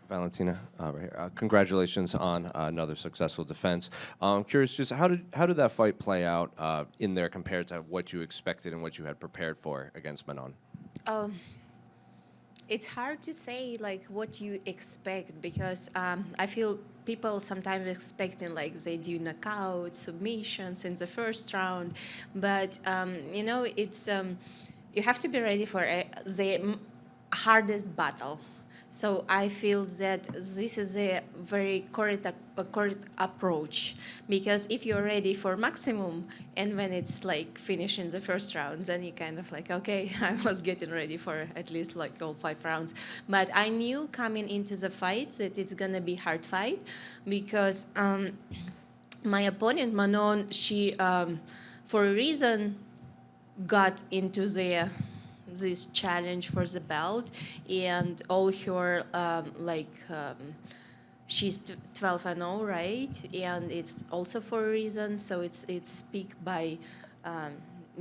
Valentina, right here. Congratulations on another successful defense. I'm curious, just how did that fight play out in there compared to what you expected and what you had prepared for against Manon? Um, it's hard to say like what you expect because I feel people sometimes expecting like they do knockout submissions in the first round, but it's you have to be ready for the hardest battle. So I feel that this is a very correct approach because if you're ready for maximum and when it's like finish in the first round, then you kind of like, okay, I was getting ready for at least like all 5 rounds. But I knew coming into the fight that it's gonna be hard fight because my opponent Manon, she for a reason got into the this challenge for the belt and all her she's 12 and 0, right? And it's also for a reason, so it's speak by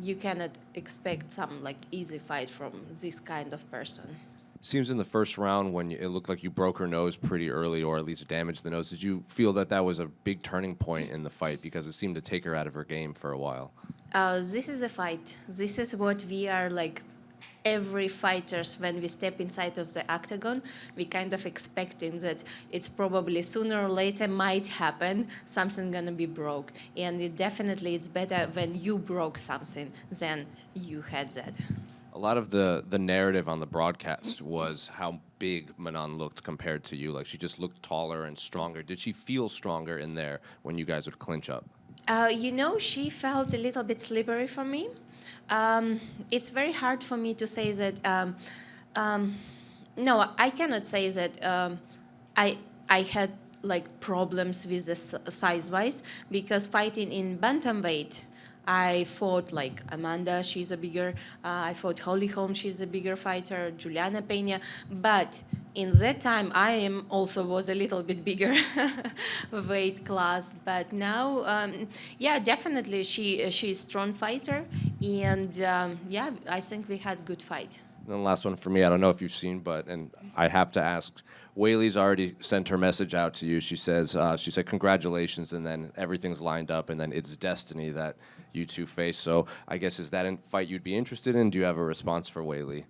you cannot expect some like easy fight from this kind of person. Seems in the first round when it looked like you broke her nose pretty early, or at least damaged the nose. Did you feel that that was a big turning point in the fight because it seemed to take her out of her game for a while? This is a fight. This is what we are like every fighters when we step inside of the octagon, we kind of expecting that it's probably sooner or later might happen something gonna be broke, and it definitely it's better when you broke something than you had that. A lot of the narrative on the broadcast was how big Manon looked compared to you. Like she just looked taller and stronger. Did she feel stronger in there when you guys would clinch up? She felt a little bit slippery for me. It's very hard for me to say that. No, I cannot say that I had like problems with the size wise because fighting in bantamweight, I fought like Amanda, she's a bigger. I fought Holly Holm, she's a bigger fighter. Juliana Pena, but in that time I am also was a little bit bigger weight class. But now, yeah, definitely she's strong fighter, and yeah, I think we had good fight. And then the last one for me, I don't know if you've seen, but and I have to ask, Weili's already sent her message out to you. She said congratulations, and then everything's lined up, and then it's destiny that you two face. So I guess is that a fight you'd be interested in? Do you have a response for Weili?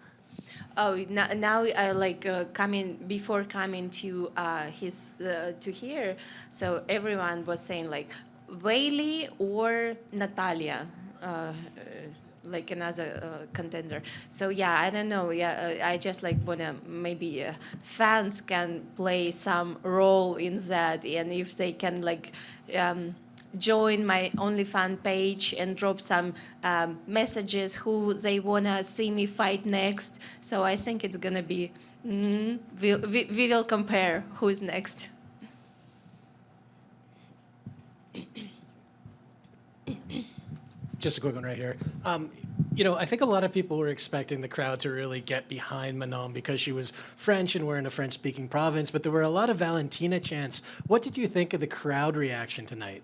Oh, now I like coming before coming to his to here. So everyone was saying like Weili or Natalia. Like another contender. So yeah, I don't know. Yeah, I just like wanna maybe fans can play some role in that, and if they can like join my OnlyFans page and drop some messages who they wanna see me fight next. So I think it's gonna be we will compare who's next. Just a quick one right here. I think a lot of people were expecting the crowd to really get behind Manon because she was French and we're in a French-speaking province, but there were a lot of Valentina chants. What did you think of the crowd reaction tonight?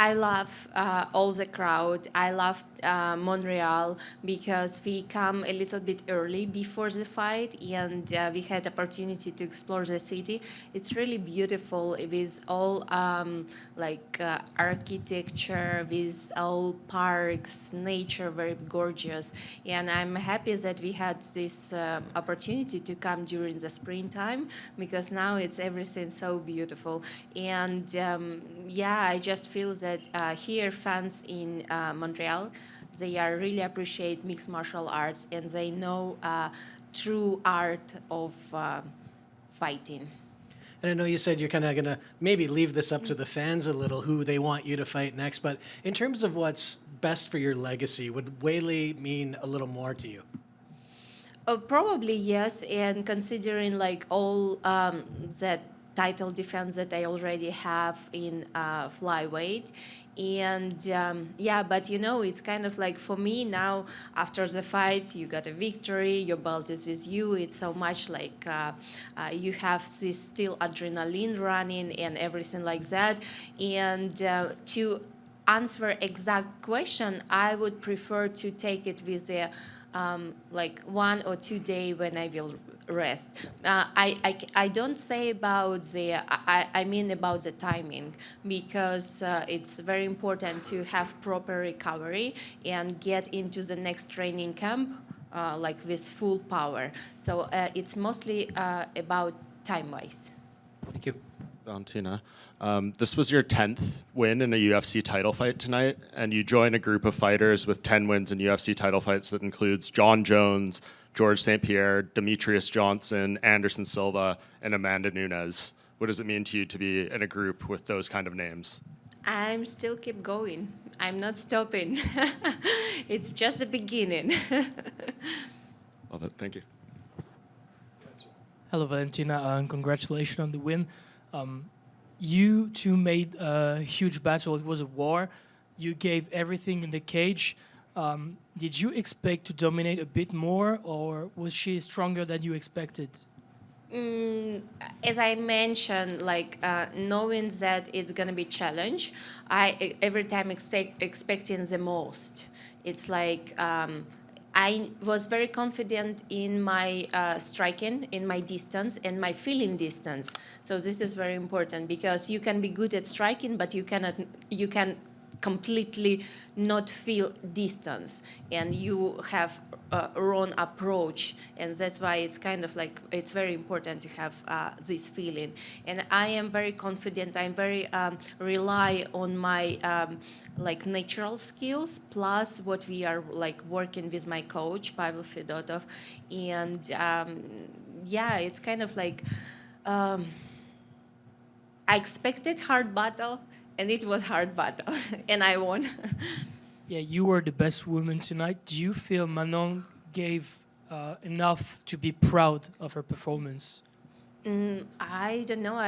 I love all the crowd. I love Montreal because we come a little bit early before the fight, and we had opportunity to explore the city. It's really beautiful with all architecture, with all parks, nature, very gorgeous. And I'm happy that we had this opportunity to come during the springtime because now it's everything so beautiful. And yeah, I just feel that here fans in Montreal, they are really appreciate mixed martial arts and they know true art of fighting. And I know you said you're kind of going to maybe leave this up to the fans a little, who they want you to fight next. But in terms of what's best for your legacy, would Weili mean a little more to you? Probably yes, and considering like all that title defense that I already have in flyweight. And yeah, but it's kind of like for me now, after the fight, you got a victory, your belt is with you. It's so much like you have this still adrenaline running and everything like that. And to answer exact question, I would prefer to take it with the like 1 or 2 day when I will rest. I don't say about the, I mean about the timing, because it's very important to have proper recovery and get into the next training camp like with full power. So it's mostly about time-wise. Thank you. Valentina, this was your 10th win in a UFC title fight tonight, and you join a group of fighters with 10 wins in UFC title fights that includes John Jones, George St. Pierre, Demetrius Johnson, Anderson Silva, and Amanda Nunes. What does it mean to you to be in a group with those kind of names? I'm still keep going. I'm not stopping. It's just the beginning. Love it. Thank you. Hello, Valentina, and congratulations on the win. You two made a huge battle. It was a war. You gave everything in the cage. Did you expect to dominate a bit more, or was she stronger than you expected? As I mentioned, like knowing that it's gonna be challenge, I every time expecting the most. It's like I was very confident in my striking, in my distance, and my feeling distance. So this is very important, because you can be good at striking, but you can completely not feel distance, and you have a wrong approach, and that's why it's kind of like it's very important to have this feeling. And I am very confident. I'm very rely on my like natural skills, plus what we are like working with my coach Pavel Fedotov, and yeah, it's kind of like I expected hard battle. And it was hard battle, and I won. Yeah, you were the best woman tonight. Do you feel Manon gave enough to be proud of her performance? I don't know.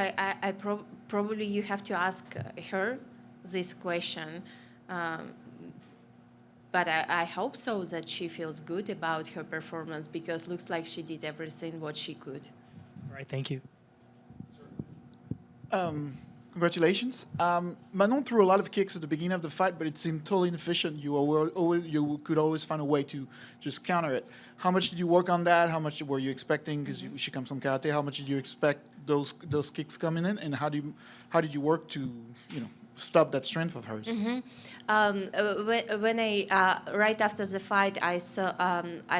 Probably you have to ask her this question. But I hope so, that she feels good about her performance, because looks like she did everything what she could. All right, thank you. Congratulations. Manon threw a lot of kicks at the beginning of the fight, but it seemed totally inefficient. You could always find a way to just counter it. How much did you work on that? How much were you expecting? Because she comes from karate. How much did you expect those kicks coming in, and how did you work to stop that strength of hers? When I right after the fight, I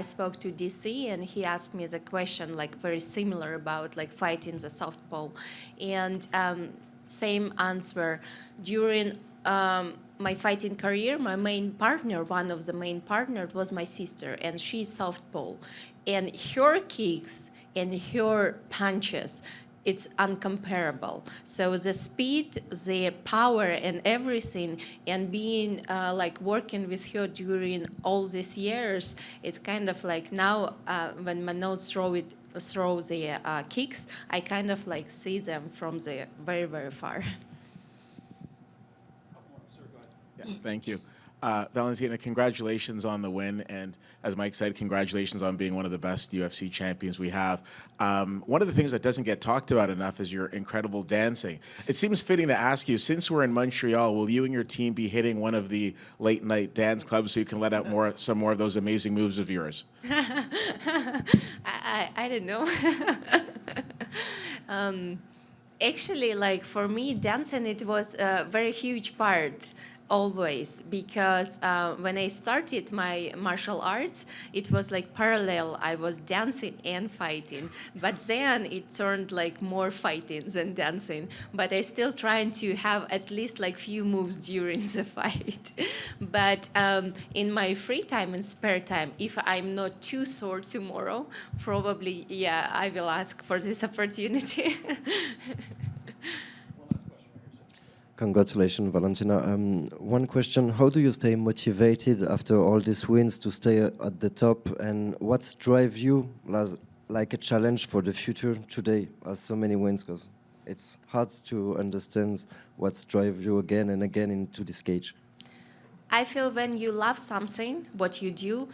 spoke to DC, and he asked me the question like very similar about like fighting the softball, and same answer. During my fighting career, my main partner, one of the main partners, was my sister, and she's softball, and her kicks and her punches, it's uncomparable. So the speed, the power, and everything, and being like working with her during all these years, it's kind of like now when Manon throw the kicks, I kind of like see them from the very, very far. Yeah, thank you. Valentina, congratulations on the win, and as Mike said, congratulations on being one of the best UFC champions we have. One of the things that doesn't get talked about enough is your incredible dancing. It seems fitting to ask you, since we're in Montreal, will you and your team be hitting one of the late-night dance clubs so you can let out some more of those amazing moves of yours? I don't know. Actually, like for me, dancing, it was a very huge part. Always, because when I started my martial arts, it was like parallel. I was dancing and fighting, but then it turned like more fighting than dancing. But I still trying to have at least like few moves during the fight. But in my free time and spare time, if I'm not too sore tomorrow, probably yeah, I will ask for this opportunity. Congratulations, Valentina. One question: how do you stay motivated after all these wins to stay at the top? And what's drive you like a challenge for the future today, as so many wins? Because it's hard to understand what's drive you again and again into this cage. I feel when you love something, what you do,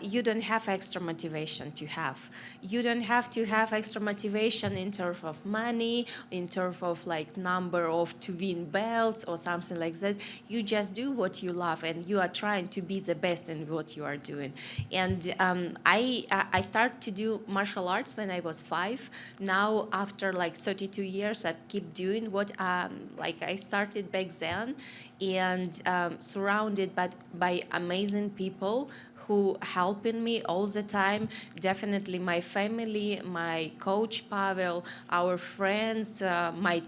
you don't have extra motivation to have. You don't have to have extra motivation in terms of money, in terms of like number of to win belts or something like that. You just do what you love, and you are trying to be the best in what you are doing. And I started to do martial arts when I was 5. Now after like 32 years, I keep doing what like I started back then, and surrounded by amazing people who helping me all the time. Definitely my family, my coach Pavel, our friends, my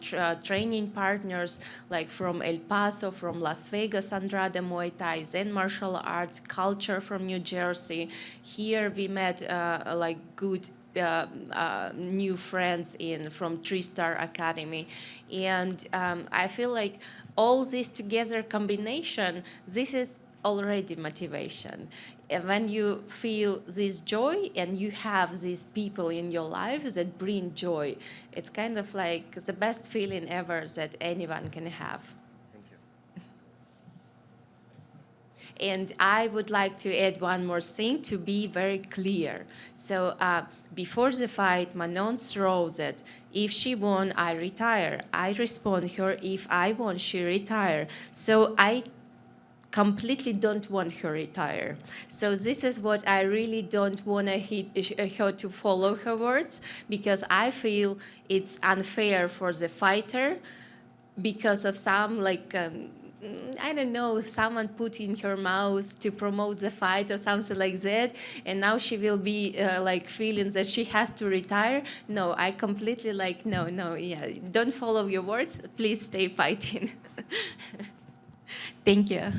training partners, like from El Paso, from Las Vegas, Andrade Muay Thai, Zen martial arts, culture from New Jersey. Here we met like good new friends from 3-Star Academy. And I feel like all this together combination, this is already motivation. And when you feel this joy and you have these people in your life that bring joy, it's kind of like the best feeling ever that anyone can have. And I would like to add one more thing to be very clear. So before the fight, Manon wrote that if she won, I retire. I respond her, if I won, she retire. So I completely don't want her retire. So this is what I really don't want her to follow her words, because I feel it's unfair for the fighter because of some like I don't know, someone put in her mouth to promote the fight or something like that, and now she will be like feeling that she has to retire. No, I completely like, no, yeah, don't follow your words. Please stay fighting. Thank you.